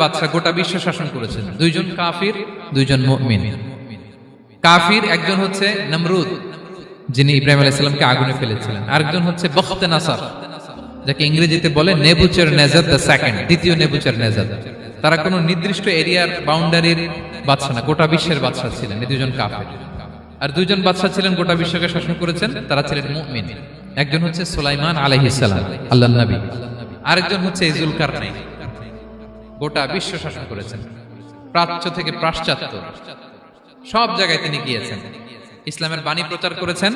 বাদশা গোটা বিশ্ব শাসন করেছেন, দুইজন কাফির, দুইজন মুমিন। কাফির একজন হচ্ছে নমরুদ, যিনি ইব্রাহিম আলাইহিস সালামকে আগুনে ফেলেছিলেন, আরেকজন হচ্ছে বখতে নাসার, যাকে ইংরেজিতে বলে নেবুচারনেজার দ্য সেকেন্ড, দ্বিতীয় নেবুচারনেজার। তারা কোনো নির্দিষ্ট এরিয়ার বাউন্ডারির বাদশা না, গোটা বিশ্বের বাদশা ছিলেন এই দুজন কাফির। আর দুইজন বাদশা ছিলেন গোটা বিশ্বকে শাসন করেছেন, তারা ছিলেন মুমিন। একজন হচ্ছে সুলাইমান আলাইহিস সালাম, আল্লাহর নবী, আরেকজন হচ্ছে জুলকারনাইন, গোটা বিশ্ব শাসন করেছেন, প্রাচ্য থেকে পাশ্চাত্য সব জায়গায় তিনি গিয়েছেন, ইসলামের বাণী প্রচার করেছেন,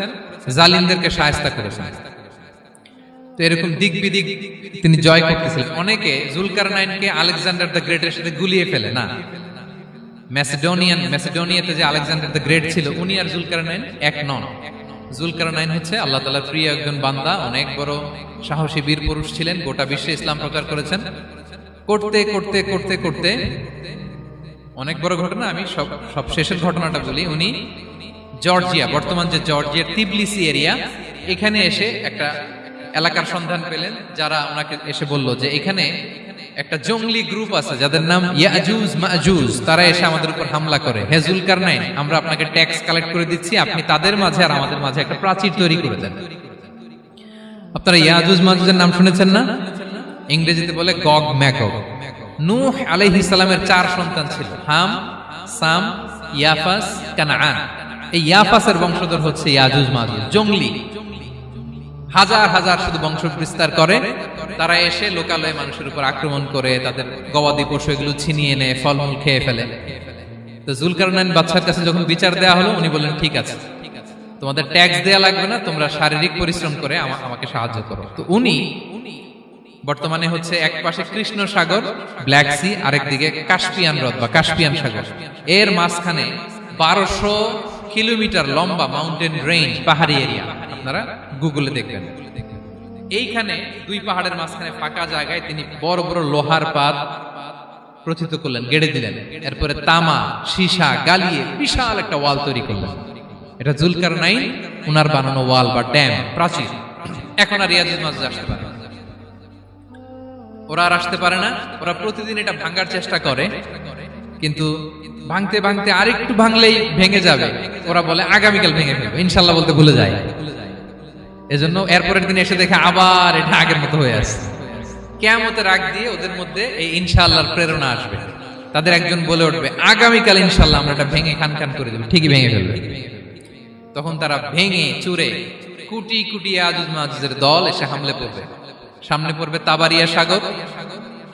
জালিমদেরকে শায়েস্তা করেছেন। তো এরকম দিক বিদিক তিনি জয় করতেছিলেন। অনেকে জুলকারনাইনকে আলেকজান্ডার দ্য গ্রেটের সাথে গুলিয়ে ফেলে না। ম্যাসিডোনিয়াতে যে আলেকজান্ডার দ্য গ্রেট ছিল, উনি আর জুলকারনাইন এক নন। জুলকারনাইন হচ্ছে আল্লাহ তাআলার প্রিয় একজন বান্দা, অনেক বড় সাহসী বীর পুরুষ ছিলেন, গোটা বিশ্বে ইসলাম প্রচার করেছেন। করতে করতে করতে করতে অনেক বড় ঘটনা, আমি সব শেষের ঘটনাটা বলি। উনি জর্জিয়া, বর্তমান যে জর্জিয়ার তিবলিসি এরিয়া, এখানে এসে একটা এলাকার সন্ধান পেলেন, যারা ওনাকে এসে বলল যে এখানে একটা জঙ্গলি গ্রুপ আছে যাদের নাম ইয়াজুজ মাজুজ, তারা এসে আমাদের উপর হামলা করে। হে জুলকারনাইন, আমরা আপনাকে ট্যাক্স কালেক্ট করে দিচ্ছি, আপনি তাদের মাঝে আর আমাদের মাঝে একটা প্রাচীর তৈরি করে দেন। আপনারা ইয়াজুজ মাজুজের নাম শুনেছেন না? ইংরেজিতে বলে গগ ম্যাগগ। নূহ আলাইহিস সালামের 4 সন্তান ছিল, হাম, সাম, ইয়াফাস, কানাআন। এই ইয়াফাসের বংশধর হচ্ছে ইয়াজুজ মাজুজ, জঙ্গলি, হাজার হাজার শুধু বংশ বিস্তার করে। তারা এসে লোকালয়ে মানুষের উপর আক্রমণ করে, তাদের গবাদি পশু এগুলো ছিনিয়ে নেয়, ফলমূল খেয়ে ফেলে। তো জুলকারনাইন বাদশার কাছে যখন বিচার দেওয়া হলো, উনি বললেন ঠিক আছে, তোমাদের ট্যাক্স দেয়া লাগবে না, তোমরা শারীরিক পরিশ্রম করে আমাকে সাহায্য করো। তো উনি বর্তমানে হচ্ছে এক পাশে কৃষ্ণ সাগর, ব্ল্যাক সি, আরেকদিকে কাস্পিয়ান হ্রদ বা কাস্পিয়ান সাগর, এর মাঝখানে 1200 কিলোমিটার লম্বা মাউন্টেন রেঞ্জ, পাহাড়ি এরিয়া। আপনারা গুগলে দেখবেন। এইখানে দুই পাহাড়ের মাঝখানে ফাঁকা জায়গায় তিনি বড় বড় লোহার পাত প্রথিত করলেন, গেড়ে দিলেন। এরপরে তামা, সীসা গালিয়ে বিশাল একটা ওয়াল তৈরি করলেন। এটা জুলকারনাইন উনার বানানো ওয়াল বা ড্যাম, প্রাচীর। এখন আর ইয়াজুজ মাজুজ আসতে পারে না, ওরা আর আসতে পারে না। ওরা প্রতিদিন এটা ভাঙার চেষ্টা করে, কিন্তু ভাঙতে ভাঙতে আরেকটু ভাঙলেই ভেঙে যাবে। ওরা বলে আগামীকাল ভেঙে ফেলবে, ইনশাল্লাহ বলতে ভুলে যায়। এজন্য এরপরের দিন এসে দেখে আবার এটা আগের মতো হয়ে আসছে। কিয়ামতের আগ দিয়ে ওদের মধ্যে এই ইনশাআল্লাহর প্রেরণা আসবে। তাদের একজন বলে উঠবে, আগামীকাল ইনশাআল্লাহ আমরা এটা ভেঙে খান খান করে দেব, ঠিকই ভেঙে ফেলবে। তখন তারা ভেঙে চুরে কুটি কুটি ইয়াজুজ মাজুজের দল এসে হামলে পড়বে। সামনে পড়বে তাবারিয়া সাগর,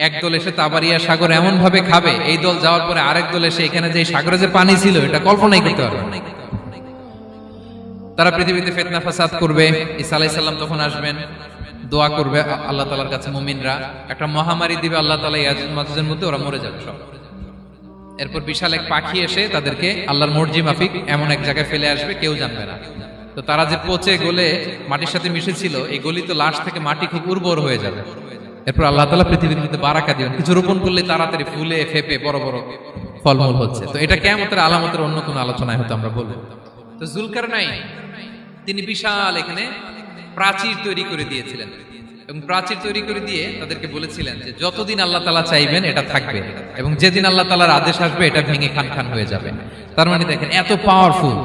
একদল এসে তাবারিয়া সাগর এমন ভাবে খাবে, এই দল যাওয়ার পরে আরেক দল এসে এখানে যে সাগরে যে পানি ছিল এটা কল্পনাই করতে পারবে না। তারা পৃথিবীতে ফিতনা ফাসাদ করবে। ঈসা আলাইহিস সালাম তখন আসবেন, দোয়া করবে আল্লাহ তাআলার কাছে মুমিনরা, একটা মহামারী দিবে আল্লাহ তাআলা ইয়াজুজ মাজুজের মধ্যে, ওরা মরে যাবে সব। এরপর বিশাল এক পাখি এসে তাদেরকে আল্লাহর মর্জি মাফিক এমন এক জায়গায় ফেলে আসবে, কেউ জানবে না। তো তারা যে পচে গলে মাটির সাথে মিশেছিল, এই গলিত লাশ থেকে মাটি খুব উর্বর হয়ে যাবে। এরপর আল্লাহ তাআলা পৃথিবীর মধ্যে বারাকা দিবেন, কিছু রোপণ করলে তাড়াতাড়ি ফুলে ফেপে বড় বড় ফলমূল হচ্ছে। তো এটা কিয়ামতের আলামতের অন্য কোনো আলোচনায় হয়তো আমরা বলবো। তো জুলকারনাইন তিনি বিশাল এখানে প্রাচীর তৈরি করে দিয়েছিলেন, এবং প্রাচীর তৈরি করে দিয়ে তাদেরকে বলেছিলেন যে যতদিন আল্লাহ তাআলা চাইবেন এটা থাকবে, এবং যেদিন আল্লাহ তাআলার আদেশ আসবে এটা ভেঙে খান খান হয়ে যাবে। তার মানে দেখেন, এত পাওয়ারফুল,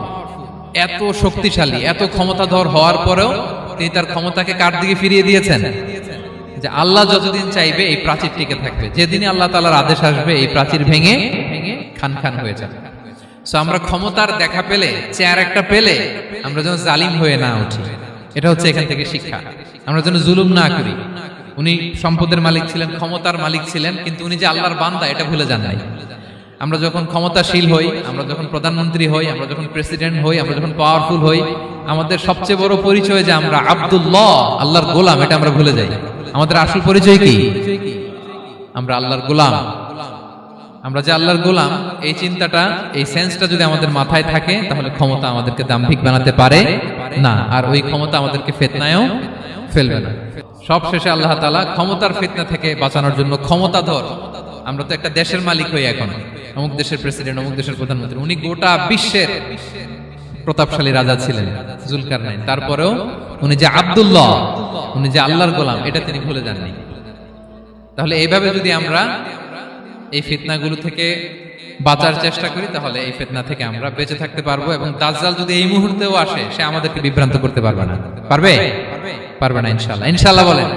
এত শক্তিশালী, এত ক্ষমতাধর হওয়ার পরেও তিনি তার ক্ষমতাকে কার দিকে ফিরিয়ে দিয়েছেন? যে আল্লাহ যতদিন চাইবে এই প্রাচীর টিকে থাকবে, যেদিনই আল্লাহ তাআলার আদেশ আসবে এই প্রাচীর ভেঙে খান খান হয়ে যাবে। সো আমরা ক্ষমতার দেখা পেলে, চেয়ার একটা পেলে, আমরা যেন জালিম হয়ে না উঠি, এটা হচ্ছে এখান থেকে শিক্ষা। আমরা যেন জুলুম না করি। উনি সম্পদের মালিক ছিলেন, ক্ষমতার মালিক ছিলেন, কিন্তু উনি যে আল্লাহর বান্দা এটা ভুলে যান নাই। আমরা যখন ক্ষমতাশীল হই, আমরা যখন প্রধানমন্ত্রী হই, আমরা যখন প্রেসিডেন্ট হই, আমরা যখন পাওয়ারফুল হই, আমাদের সবচেয়ে বড় পরিচয় যে আমরা আব্দুল্লাহ, আল্লাহর গোলাম, এটা আমরা ভুলে যাই। আমাদের আসল পরিচয় কি? আমরা আল্লাহর গোলাম। আমরা যে আল্লাহর গোলাম, এই চিন্তাটা, এই সেন্সটা যদি আমাদের মাথায় থাকে, তাহলে ক্ষমতা আমাদেরকে দাম্ভিক বানাতে পারে না, আর ওই ক্ষমতা আমাদেরকে ফিতনায়ও ফেলবে না। সব শেষে আল্লাহ তাআলা ক্ষমতার ফিতনা থেকে বাঁচানোর জন্য ক্ষমতাধর, আমরা তো একটা দেশের মালিক হই এখন, অমুক দেশের প্রেসিডেন্ট, অমুক দেশের প্রধানমন্ত্রী, উনি গোটা বিশ্বের প্রতাপশালী রাজা ছিলেন জুলকারনাইন। তারপরেও উনি যে আব্দুল্লাহ, উনি যে আল্লাহর গোলাম, এটা তিনি ভুলে যাননি। তাহলে এইভাবে যদি আমরা এই ফিতনাগুলো থেকে বাঁচার চেষ্টা করি, তাহলে এই ফিতনা থেকে আমরা বেঁচে থাকতে পারবো। এবং দাজ্জাল যদি এই মুহূর্তেও আসে, সে আমাদেরকে বিভ্রান্ত করতে পারবে না। পারবে? পারবে না ইনশাআল্লাহ। ইনশাআল্লাহ বলেন।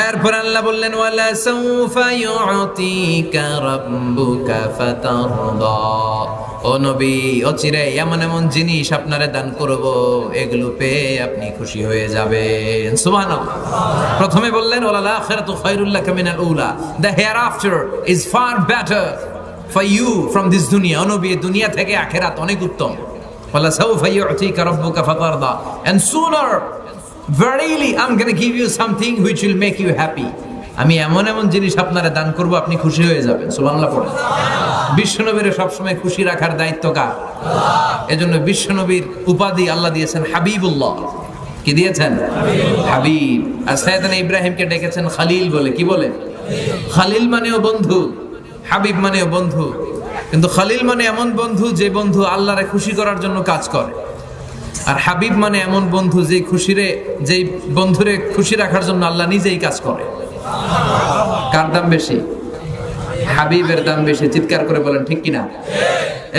এরপর আল্লাহ বললেন ওয়ালা সাউফা ইউতিকা রাব্বুকা ফাতারদা। ও নবী, অচিরে এমন এমন জিনিস আপনারে দান করব, এগুলো পেয়ে আপনি খুশি হয়ে যাবেন। সুবহানাল্লাহ। প্রথমে বললেন ওয়ালাল আখিরাতু খায়রুল লাকা মিনাল উলা, the hereafter is far better for you from this দুনিয়া। ও নবী, দুনিয়া থেকে আখিরাত অনেক উত্তম। ওয়ালা সাউফা ইউতিকা রাব্বুকা ফাতারদা, and sooner verily I'm going to give you something which will make you happy. আমি এমন এমন জিনিস আপনারে দান করব, আপনি খুশি হয়ে যাবেন। সুবহানাল্লাহ পড়েন। বিশ্বনবীর সব সময় খুশি রাখার দায়িত্ব কার? এজন্য বিশ্বনবীর উপাধি আল্লাহ দিয়েছেন হাবিবুল্লাহ। কি দিয়েছেন? হাবিব। আর সাইয়েদনা ইব্রাহিমকে ডেকেছেন খলিল বলে। কি বলে? খলিল মানেও বন্ধু, হাবিব মানেও বন্ধু। কিন্তু খলিল মানে এমন বন্ধু যে বন্ধু আল্লাহরে খুশি করার জন্য কাজ করে, আর হাবিব মানে এমন বন্ধু যে যেই বন্ধুরে খুশি রাখার জন্য আল্লাহ নিজেই কাজ করে। কার দাম বেশি? হাবিবের দাম বেশি। চিৎকার করে বলেন ঠিক কিনা?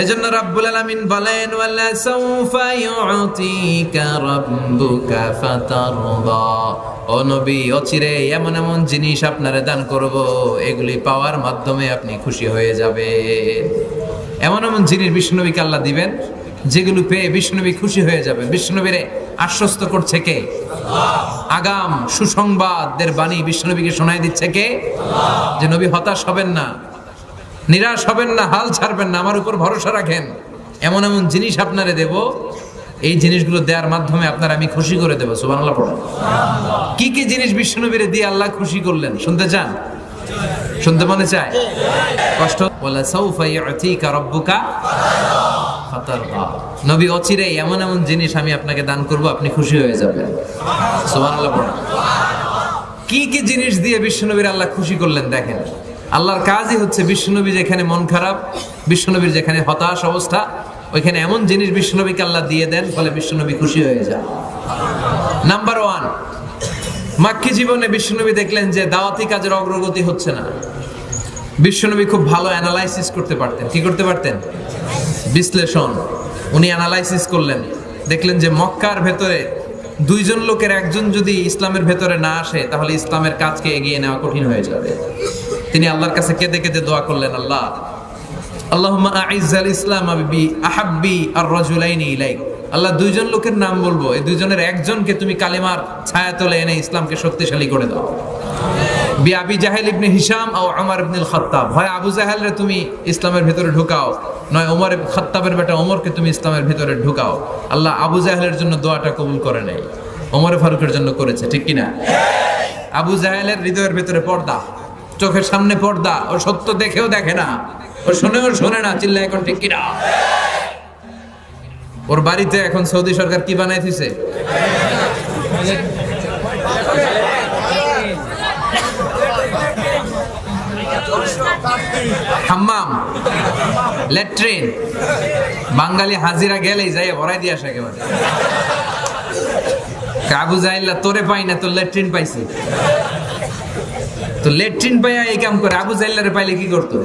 এজন্য রাব্বুল আলামিন বলেন ওয়ালা সাউফা ইউতিকা রাব্বুকা ফাতারদা। ও নবী, অচিরে এমন এমন জিনিস আপনারে দান করব, এগুলি পাওয়ার মাধ্যমে আপনি খুশি হয়ে যাবেন। এমন এমন জিনিস বিষ্ণুনবীকে আল্লাহ দিবেন যেগুলো পেয়ে বিষ্ণুনবী খুশি হয়ে যাবেন। বিষ্ণুনবীরে আশ্বস্ত করছে কে? আগাম সুসংবাদের বাণী বিষ্ণুনবীকে শোনায় দিচ্ছে কে? যে নবী হতাশ হবেন না, নিরাশ হবেন না, হাল ছাড়বেন না, আমার উপর ভরসা রাখেন। এমন এমন জিনিস আপনারে দেব, এই জিনিসগুলো দেওয়ার মাধ্যমে আপনার আমি খুশি করে দেবো। সুবহানাল্লাহ পড়েন। কি কি জিনিস বিষ্ণুনবীরে দিয়ে আল্লাহ খুশি করলেন শুনতে চান? শুনতে মনে চায়? কষ্ট। ওয়ালা সাউফা ইউতিকা রাব্বুকা ফাতারদা। নবী, অচিরে এমন এমন জিনিস আমি আপনাকে দান করব, আপনি খুশি হয়ে যাবেন। সুবহানাল্লাহ পড়েন। কি কি জিনিস দিয়ে বিশ্বনবীর আল্লাহ খুশি করলেন দেখেন। আল্লাহর কাজই হচ্ছে বিশ্বনবী যেখানে মন খারাপ, বিশ্বনবীর যেখানে হতাশ অবস্থা, ওইখানে এমন জিনিস বিশ্বনবীকে আল্লাহ দিয়ে দেন, ফলে বিশ্বনবী খুশি হয়ে যান। নাম্বার 1, মাক্কি জীবনে বিশ্বনবী দেখলেন যে দাওয়াতি কাজের অগ্রগতি হচ্ছে না। বিশ্বনবী খুব ভালো অ্যানালাইসিস করতে পারতেন। কি করতে পারতেন? বিশ্লেষণ। উনি অ্যানালাইসিস করলেন, দেখলেন যে মক্কার ভেতরে 2 জন লোকের একজন যদি ইসলামের ভেতরে না আসে, তাহলে ইসলামের কাজকে এগিয়ে নেওয়া কঠিন হয়ে যাবে। তিনি আল্লাহর কাছে কেঁদে কেঁদে দোয়া করলেন, আল্লাহ আল্লাহুম্মা আইজ্জাল ইসলাম বি আহাব্বি আর রাজুলাইনি ইলাইক। আল্লাহ 2 জন লোকের নাম বলবো, এই 2 জনের একজনকে তুমি কালেমার ছায়াতলে এনে ইসলামকে শক্তিশালী করে দাও। বি আবি জাহেল ইবনে হিশাম ও ওমর ইবনে খাত্তাব। হয় আবু জাহেলরে তুমি ইসলামের ভিতরে ঢুকাও, নয় ওমর ইবনে খাত্তাবের বেটা ওমরকে তুমি ইসলামের ভিতরে ঢুকাও। আল্লাহ আবু জাহেলের জন্য দোয়াটা কবুল করে নাই, ওমর ফারুকের জন্য করেছে। ঠিক কিনা? আবু জাহেলের হৃদয়ের ভিতরে পর্দা, চোখের সামনে পর্দা, ও সত্য দেখেও দেখে না, ও শুনেও শোনে না। চিল্লা এখন ঠিক কিনা? ওর বাড়িতে এখন সৌদি সরকার কি বানাই দিছে? হাম্মাম, ল্যাট্রিন। বাঙালি হাজিরা গেলেই যাই ভরাই দিয়ে আসে একেবারে। আবু জাহেল্লা তোরে পাই না, তোর ল্যাট্রিন পাইছি। তো ল্যাট্রিন পাইয়া এই কাম করে। আবু জাহেল্লারে পাইলে কি করতো?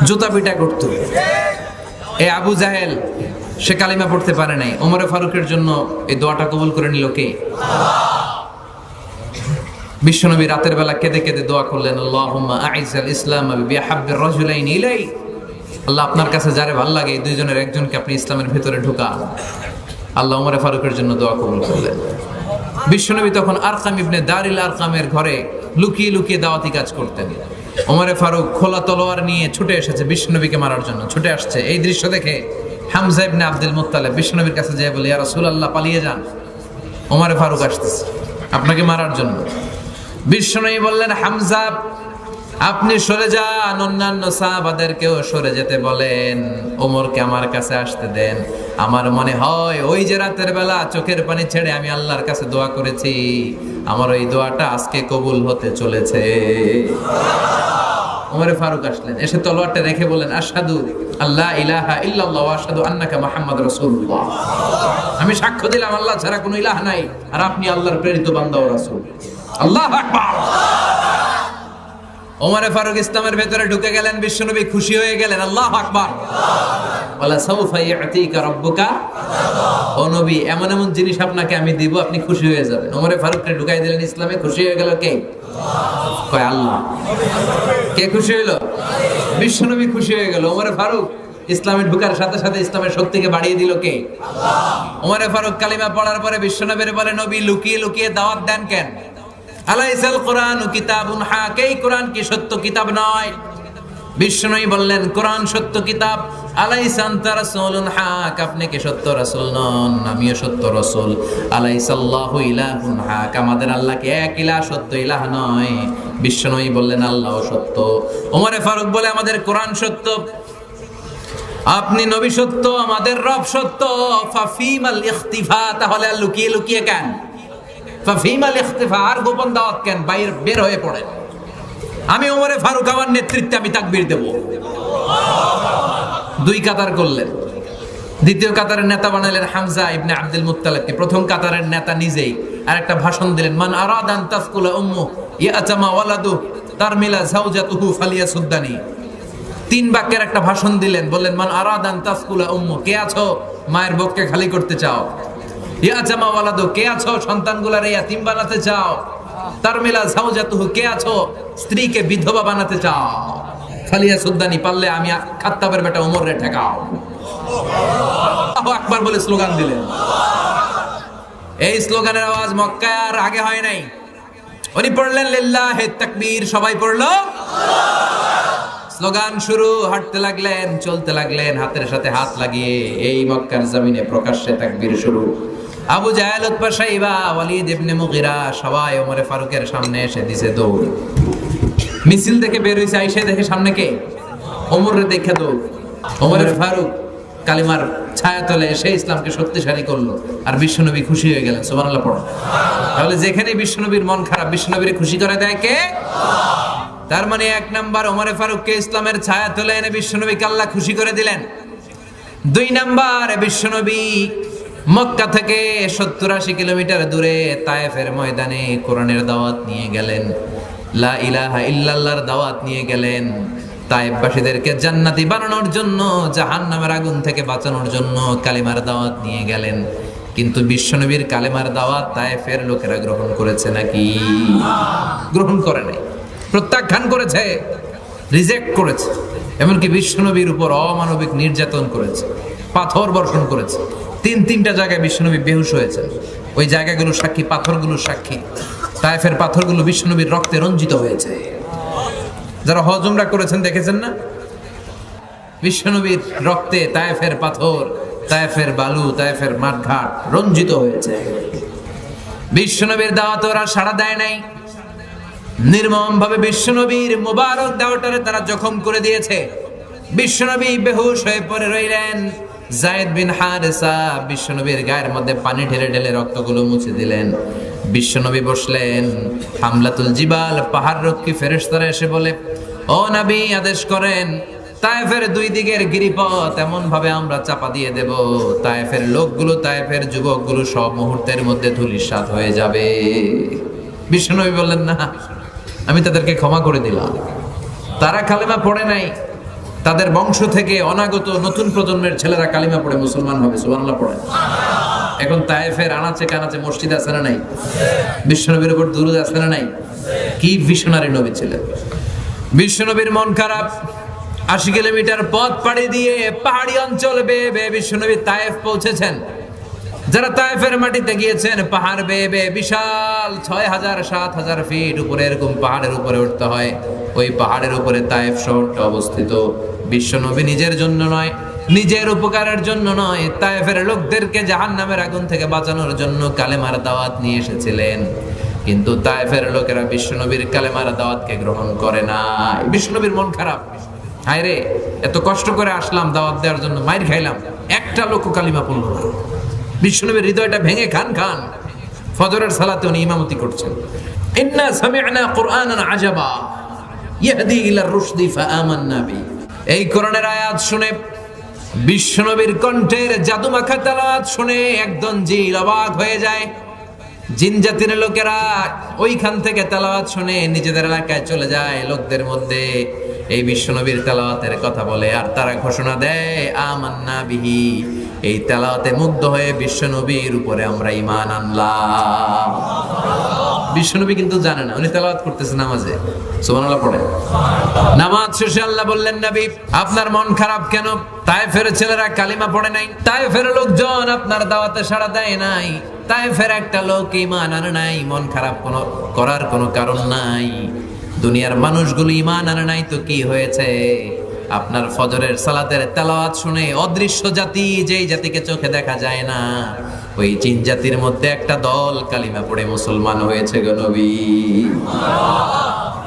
জুতা পিটা করতো। এই আবু জাহেল সে কালিমা পড়তে পারে নাই। ওমর ফারুকের জন্য এই দোয়াটা কবুল করে নিল কে? বিশ্বনবী রাতের বেলা কেঁদে কেঁদে দোয়া করলেন, আল্লাহুম্মা আইজ্জাল ইসলাম বিহাব্বির রাজুলাইনি ইলাই। আল্লাহ আপনার কাছে যারে ভালো লাগে এই 2 জনের একজনকে আপনি ইসলামের ভিতরে ঢুকান। আল্লাহ ওমর ফারুকের জন্য দোয়া কবুল করলেন। বিশ্বনবী তখন আরকাম ইবনে দারিল আরকামের ঘরে লুকিয়ে লুকিয়ে দাওয়াতি কাজ করতেন। ওমর ফারুক খোলা তলোয়ার নিয়ে ছুটে এসেছে বিশ্বনবীকে মারার জন্য। ছুটে আসছে, এই দৃশ্য দেখে হামজা ইবনে আব্দুল মুত্তালিব বিশ্বনবীর কাছে যেয়ে বলে, ইয়া রাসূলুল্লাহ, পালিয়ে যান, ওমর ফারুক আসতেছে আপনাকে মারার জন্য। বিশ্বনবী বললেন, হামজা আপনি সরে যান, অন্যান্য সাহাবাদেরকেও সরে যেতে বলেন, ওমরকে আমার কাছে আসতে দেন। আমার মনে হয় ওই যে রাতের বেলা চোখের পানি ছেড়ে আমি আল্লাহর কাছে দোয়া করেছি, আমার ওই দোয়াটা আজকে কবুল হতে চলেছে। ওমরে ফারুক আসলেন, এসে তলোয়ারটা রেখে বলেন, আশহাদু আল্লা ইলাহা ইল্লাল্লাহ ওয়া আশহাদু আন্নাকা মুহাম্মাদুর রাসূলুল্লাহ। আমি সাক্ষ্য দিলাম আল্লাহ ছাড়া কোনো ইলাহ নাই, আর আপনি আল্লাহর প্রেরিত বান্দা ও রাসূল। আল্লাহু আকবার। ওমরে ফারুক ইসলামের ভেতরে ঢুকে গেলেন, বিশ্বনবী খুশি হয়ে গেলেন। আল্লাহু আকবার। ওয়ালা সাউফা ইয়াতিকা রাব্বুকা, ও নবী এমন এমন জিনিস আপনাকে আমি দিব, আপনি খুশি হয়ে যাবেন। ওমরে ফারুককে ঢুকাই দিলেন ইসলামে, খুশি হয়ে গেল কে? কয় আল্লাহ। কে খুশি হলো? বিশ্বনবী খুশি হয়ে গেল। ওমরে ফারুক ইসলামে ঢুকার সাথে সাথে ইসলামের শক্তিকে বাড়িয়ে দিল কে? ওমরে ফারুক কালিমা পড়ার পরে বিশ্বনবীর বলে, নবী লুকিয়ে লুকিয়ে দাওয়াত দেন কেন? আলাইসাল কোরআনু কিতাবুন হাক, এই কোরআন কি সত্য কিতাব নয়? বিশ্বনবী বললেন, কোরআন সত্য কিতাব। আলাইসা আনতা রাসূলুন হাক, আপনি কি সত্য রাসূল নন? আমিও সত্য রাসূল। আলাইসাল্লাহু ইলাহুন হাক, আমাদের আল্লাহ কি এক ইলাহ, সত্য ইলাহ নয়? বিশ্বনবী বললেন, আল্লাহ সত্য। ওমরে ফারুক বলে, আমাদের কোরআন সত্য, আপনি নবী সত্য, আমাদের রব সত্য। ফাফিমাল ইখতিফা, তাহলে আর লুকিয়ে লুকিয়ে কেন? ফাফিমাল ইখতিফা, আর গোপন দাওয়াত কেন? বাইরে বের হয়ে পড়েন। আমি ওমরে ফারুক, আমার নেতৃত্বে আমি তাকবীর দেব। দুই কাতার করলেন। দ্বিতীয় কাতারের নেতা বানালেন হামজা ইবনে আব্দুল মুত্তালিবকে। প্রথম কাতারের নেতা নিজেই আর একটা ভাষণ দিলেন, মান আরাদান তাসকুলা উম্মু ইয়াতামা ওয়ালাদু তারমিলা যাওজাতুহু ফালিয়াসুদ্দানি। তিন বাক্যের একটা ভাষণ দিলেন, বললেন, মান আরাদান তাসকুলা উম্মু, কে আছো মায়ের বুককে খালি করতে চাও? ইয়াতামা ওয়ালাদু, কে আছো সন্তানগুলার ইয়াতিম বানাতে চাও? তারমিলা যাওজাতুহু, কে আছো স্ত্রীকে বিধবা বানাতে চাও? ফালিয়াসুদ্দানি, পারলে আমি খাত্তাবের বেটা ওমর রে ঠেকাও। আল্লাহু আকবার বলে স্লোগান দিলেন। এই স্লোগানের আওয়াজ মক্কায় আর আগে হয় নাই। উনি পড়লেন লিল্লাহি তাকবীর, সবাই পড়লো স্লোগান শুরু। হাঁটতে লাগলেন, চলতে লাগলেন, হাতের সাথে হাত লাগিয়ে এই মক্কার জমিনে প্রকাশ্যে তাকবীর শুরু। আবু জাহেল, উতবা, শাইবা, ওয়ালিদ ইবনে মুগিরা সবাই ওমরে ফারুকের সামনে এসে দিছে দৌড়। মিছিল দেখে বের হইছে, আইসা দেখে সামনে কে? ওমরে দেখে দৌড়। ওমরে ফারুক কালিমার ছায়াতলে এসে ইসলামকে শক্তিশালী করলো, আর বিশ্বনবী খুশি হয়ে গেলেন। সুবহানাল্লাহ পড়ো। তাহলে যেখানে বিশ্বনবীর মন খারাপ, বিশ্বনবীর খুশি করে দেয় কে? তার মানে এক নাম্বার, ওমরে ফারুককে ইসলামের ছায়া তুলে এনে বিশ্বনবীকে আল্লাহ খুশি করে দিলেন। দুই নাম্বার, বিশ্বনবী মক্কা থেকে 70-80 কিলোমিটার দূরে তায়েফের ময়দানে কোরআনের দাওয়াত নিয়ে গেলেন, লা ইলাহা ইল্লাল্লাহর দাওয়াত নিয়ে গেলেন। তায়েফবাসীদেরকে জান্নাতি বানানোর জন্য, জাহান্নামের আগুন থেকে বাঁচানোর জন্য কালিমার দাওয়াত নিয়ে গেলেন। কিন্তু বিশ্বনবীর কালেমার দাওয়াত তায়েফের লোকেরা গ্রহণ করেছে নাকি? গ্রহণ করে নাই, প্রত্যাখ্যান করেছে, রিজেক্ট করেছে। এমনকি বিশ্বনবীর উপর অমানবিক নির্যাতন করেছে, পাথর বর্ষণ করেছে। তিনটা জায়গায় বিশ্বনবী বেহুশ হয়েছে। ওই জায়গাগুলো সাক্ষী, পাথরগুলো সাক্ষী। তায়েফের পাথরগুলো বিশ্বনবীর রক্তে রঞ্জিত হয়েছে। যারা হজ উমরা করেছেন দেখেছেন না, বিশ্বনবীর রক্তে তায়েফের পাথর, তায়েফের বালু, তায়েফের মাঠঘাট রঞ্জিত হয়েছে। বিশ্বনবীর দাওয়াত ওরা সাড়া দেয় নাই। নির্মম ভাবে বিশ্বনবীর মুবারক দাওয়াটারে তারা জখম করে দিয়েছে। বিশ্বনবী বেহুশ হয়ে পড়ে রইলেন। যায়েদ বিন হারেসা বিশ্বনবীর গায়ের মধ্যে পানি ঢেলে ঢেলে রক্তগুলো মুছে দিলেন। বিশ্বনবী বসলেন। হামলাতুল জিবাল, পাহাড় রক্ষী ফেরেশতারা এসে বলে, ও নবী আদেশ করেন, তায়েফের দুই দিকের গিরিপথ এমন ভাবে আমরা চাপা দিয়ে দেব, তায়েফের লোকগুলো, তায়েফের যুবকগুলো সব মুহূর্তের মধ্যে ধূলিসাৎ হয়ে যাবে। বিশ্বনবী বললেন, না, আমি তাদেরকে ক্ষমা করে দিলাম। তারা কালেমা পড়ে নাই, তাদের বংশ থেকে অনাগত নতুন প্রজন্মের ছেলেরা কালিমা পড়ে মুসলমান হবে। সুবহানাল্লাহ পড়ে। এখন তায়েফের আনাচে কানাচে মসজিদ আছে না নাই? বিশ্বনবীর উপর দুরূদ আছে না নাই? কি ভিশনারি নবী ছিলেন। বিশ্বনবীর মন খারাপ। 80 কিলোমিটার পথ পাড়ি দিয়ে পাহাড়ি অঞ্চল বেয়ে বেয়ে বিশ্বনবী তায়েফ পৌঁছেছেন। যারা তায়েফের মাটিতে গিয়েছেন, পাহাড় বেয়ে বেয়ে বিশাল 6000-7000 ফিট উপরে এরকম পাহাড়ের উপরে উঠতে হয়। ওই পাহাড়ের উপরে তায়েফ শহরটা অবস্থিত। বিশ্বনবী নিজের জন্য নয়, নিজের উপকারের জন্য নয়, তায়েফের লোকদেরকে জাহান্নামের আগুন থেকে বাঁচানোর জন্য কালেমার দাওয়াত নিয়ে এসেছিলেন। কিন্তু তায়েফের লোকেরা বিশ্বনবীর কালেমার দাওয়াতকে গ্রহণ করে না। বিশ্বনবীর মন খারাপ। হায় রে, এত কষ্ট করে আসলাম দাওয়াত দেওয়ার জন্য, মাইর খাইলাম, একটা লোক কালিমা পড়ল না। বিশ্বনবীর হৃদয়টা ভেঙে খান খান। ফজরের সালাতে উনি ইমামতি করছেন। ইন্না সামি'না কুরআনান আজাবা ইয়াহদি ইলার রুশদি ফাআমান্না বি। এই কোরআনের আয়াত শুনে, বিশ্বনবীর কণ্ঠের জাদুমাখা তেলাওয়াত শুনে একদম জিল অবাক হয়ে যায়। জিন জাতির লোকেরা ওইখান থেকে তেলাওয়াত শুনে নিজেদের এলাকায় চলে যায়, লোকদের মধ্যে এই বিশ্বনবীর তেলাওয়াতের কথা বলে, আর তারা ঘোষণা দেয় আমান্না বিহি, এই তেলাওয়াতে মুগ্ধ হয়ে বিশ্বনবীর উপরে আমরা ঈমান আনলাম। বিশ্বনবী কিন্তু জানে না, উনি তেলাওয়াত করতেছে নামাজে, সুবহানাল্লাহ পড়ে। নামাজ শেষে আল্লাহ বললেন, নবী আপনার মন খারাপ কেন? তায়েফের ছেলেরা কালিমা পড়ে নাই, তায়েফের লোকজন আপনার দাওয়াতে সাড়া দেয় নাই, তায়েফের একটা লোক ঈমান আনে নাই, মন খারাপ করার কোনো কারণ নাই। দুনিয়ার মানুষগুলো ঈমান আনে নাই তো কি হয়েছে? আপনার ফজরের সালাতের তেলাওয়াত শুনে অদৃশ্য জাতি, যেই জাতিকে চোখে দেখা যায় না, ওই জিন জাতির মধ্যে একটা দল কালিমা পড়ে মুসলমান হয়েছে গো নবী।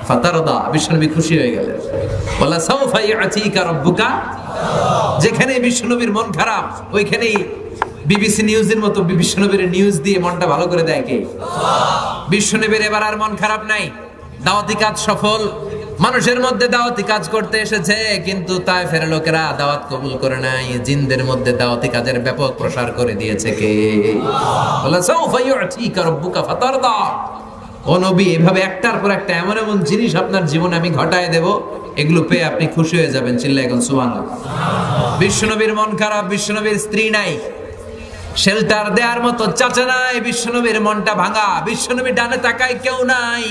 ফাতারদা, বিশ্বনবী খুশি হয়ে গেলেন। ওয়ালা সাউফা ইউতিকা রাব্বুকা, যেখানে বিশ্বনবীর মন খারাপ ওইখানেই বিবিসি নিউজের মতো বিশ্বনবীর নিউজ দিয়ে মনটা ভালো করে দেয় কে? বিশ্বনবীর এবার আর মন খারাপ নাই, দাওয়াতি কাজ সফল। মানুষের মধ্যে দাওয়াতি কাজ করতে এসেছে, কিন্তু তায়েফের লোকেরা দাওয়াত কবুল করে নাই। জিনদের মধ্যে দাওয়াতি কাজের ব্যাপক প্রসার করে দিয়েছে কে? ওয়ালা সাউফা ইউতিকা রাব্বুকা ফাতারদা। ও নবী, এভাবে একটার পর একটা এমন এমন জিনিস আপনার জীবনে আমি ঘটায় দেব, এগুলো পেয়ে আপনি খুশি হয়ে যাবেন। চিল্লায় এখন সুবহানাল্লাহ। বিশ্বনবীর মন খারাপ, বিশ্বনবীর স্ত্রী নাই, শেল্টার দেওয়ার মতো চাচা নাই, বিশ্বনবীর মনটা ভাঙা। বিশ্বনবী ডানে তাকায় কেউ নাই,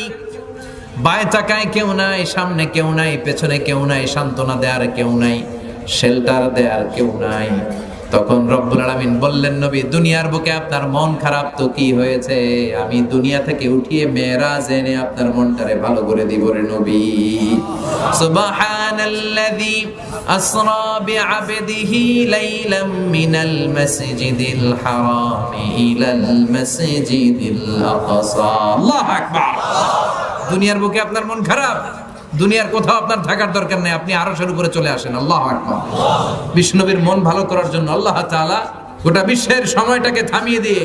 বায়ে তাকায় কেউ নাই, সামনে কেউ নাই, পেছনে কেউ নাই, সান্ত্বনা দেওয়ার কেউ নাই, শেল্টার দেওয়ার কেউ নাই। তখন রব্বুল আলামিন বললেন, নবী দুনিয়ার বুকে আপনার মন খারাপ তো কি হয়েছে? আমি দুনিয়া থেকে উঠিয়ে মেরাজ এনে আপনার মনটারে ভালো করে দিব রে নবী। সুবহানাল্লাযী আসরা বিআবদিহি লাইলাম মিনাল মাসজিদিল হারামি ইলাল মাসজিদিল আকসা। আল্লাহু আকবার। দুনিয়ার বুকে আপনার মন খারাপ, দুনিয়ার কোথাও আপনার থাকার দরকার নেই, আপনি আরশের উপরে চলে আসেন। আল্লাহু আকবার। বিষ্ণুবীর মন ভালো করার জন্য আল্লাহ তাআলা গোটা বিশ্বের সময়টাকে থামিয়ে দিয়ে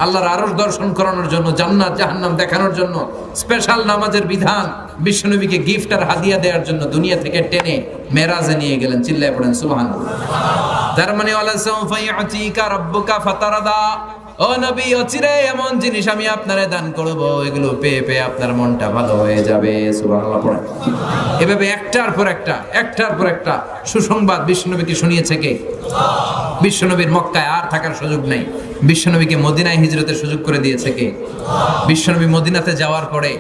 আল্লাহর আরশ দর্শন করানোর জন্য, জান্নাত জাহান্নাম দেখানোর জন্য স্পেশাল নামাজের বিধান, বিশ্বনবীকে গিফট আর হাদিয়া দেওয়ার জন্য দুনিয়া থেকে টেনে মেরাজে নিয়ে গেলেন। চিল্লায় পড়েন সুবহানাল্লাহ। তার মানে ওয়ালা সাউফা ইউতিকা রাব্বুকা ফাতারদা, ও নবী অচিরে এমন জিনিস আমি আপনারে দান করব, এগুলো পেয়ে পেয়ে আপনার মনটা ভালো হয়ে যাবে। সুবহানাল্লাহ পড়েন। এভাবে একটার পর একটা সুসংবাদ বিশ্বনবীকে শুনিয়েছে কে? বিশ্বনবীর মক্কায় আর থাকার সুযোগ নাই, বিশ্বনবীকে মদিনায় হিজরতের সুযোগ করে দিয়েছে কে? বিশ্বনবী মদিনাতে যাওয়ার পরে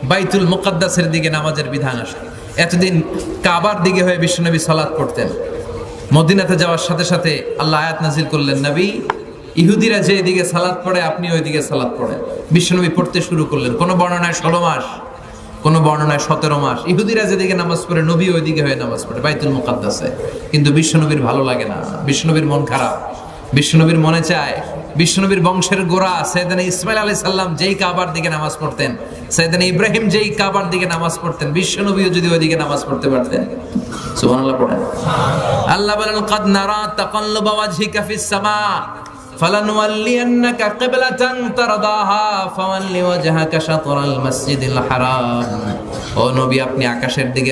বাইতুল মুকাদ্দাসের দিকে নামাজের বিধান আসে। এতদিন কাবার দিকে হয়ে বিশ্বনবী সালাত পড়তেন, মদিনাতে যাওয়ার সাথে সাথে আল্লাহ আয়াত নাজিল করলেন, নবী ইহুদিরা যে এদিকে সালাত পড়ে আপনি ওইদিকে সালাত পড়েন। বিশ্বনবী পড়তে শুরু করলেন। কোন বর্ণনায় 16 মাস, কোন বর্ণনায় 17 মাস। ইহুদিরা যেদিকে নামাজ পড়ে নবী ওইদিকে হয়ে নামাজ পড়ে বাইতুল মুকাদ্দাসে। কিন্তু বিশ্বনবীর ভালো লাগে না, বিশ্বনবীর মন খারাপ। বিশ্বনবীর মনে চায় বিশ্বনবীর বংশের গোড়া সাইয়েদনা ইসমাইল আলাইহিস সালাম যেই কাবার দিকে নামাজ পড়তেন, সাইয়েদনা ইব্রাহিম যেই কাবার দিকে নামাজ পড়তেন, বিশ্বনবীও যদি ওইদিকে নামাজ পড়তে পারতেন। সুবহানাল্লাহ পড়েন। আল্লাহ বলেন, কাদ নারা তাকাল্লুবা ওয়াজহিকা ফিস সামা فلنولينك قبلة ترضاها فولي وجهك شطر المسجد الحرام। ও নবী, আপনি আকাশের দিকে